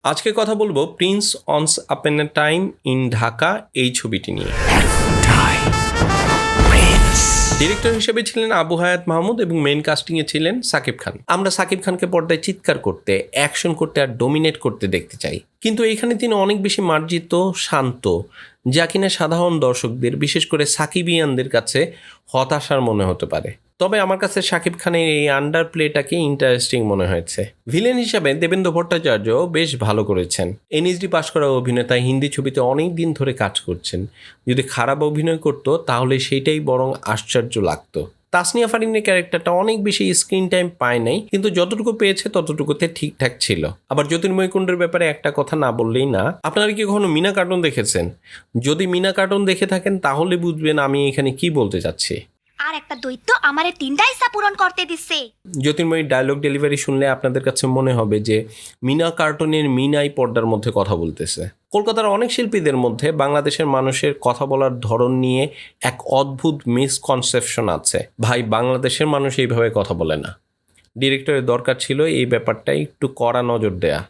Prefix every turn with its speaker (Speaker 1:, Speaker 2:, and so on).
Speaker 1: আজকে কথা বলবো Prince once upon a time in Dhaka এই ছবিটি নিয়ে। ডিরেক্টর হিসেবে ছিলেন আবু হায়াত মাহমুদ এবং মেইন কাস্টিংয়ে ছিলেন সাকিব খান। আমরা সাকিব খানকে পর্দায় চিৎকার করতে, অ্যাকশন করতে আর ডোমিনেট করতে দেখতে চাই, কিন্তু এখানে তিনি অনেক বেশি মার্জিত, শান্ত, যা কিনা সাধারণ দর্শকদের, বিশেষ করে সাকিবিয়ানদের কাছে হতাশার মনে হতে পারে। তবে আমার কাছে শাকিব খানের এই আন্ডার প্লেটাকে ইন্টারেস্টিং মনে হয়েছে। ভিলেন হিসাবে দেবেন্দ্র ভট্টাচার্য বেশ ভালো করেছেন। এনএসডি পাশ করা অভিনেতা, হিন্দি ছবিতে অনেক দিন ধরে কাজ করছেন। যদি খারাপ অভিনয় করতো তাহলে সেইটাই বরং আশ্চর্য লাগতো। তাসনিয়া ফারিনের ক্যারেক্টারটা অনেক বেশি স্ক্রিন টাইম পায় নাই, কিন্তু যতটুকু পেয়েছে ততটুকুতে ঠিকঠাক ছিল। আবার জ্যোতির্ময় কুণ্ডের ব্যাপারে একটা কথা না বললেই না। আপনারা কি কখনো মিনা কার্টুন দেখেছেন? যদি মিনা কার্টুন দেখে থাকেন তাহলে বুঝবেন আমি এখানে কি বলতে চাচ্ছি।
Speaker 2: আর একটা দৈত্য আমারে 3টা ইচ্ছা পূরণ করতে দিচ্ছে।
Speaker 1: জ্যোতির্ময়ীর ডায়লগ ডেলিভারি শুনলে আপনাদের কাছে মনে হবে যে মিনা কার্টুনের মিনাই পর্দার মধ্যে কথা বলতেছে। কলকাতার অনেক শিল্পীদের মধ্যে বাংলাদেশের মানুষের কথা বলার ধরন নিয়ে এক অদ্ভুত মিসকনসেপশন আছে। ভাই, বাংলাদেশের মানুষ এইভাবে কথা বলে না। ডিরেক্টরের দরকার ছিল এই ব্যাপারটা একটু কড়া নজর দেয়া।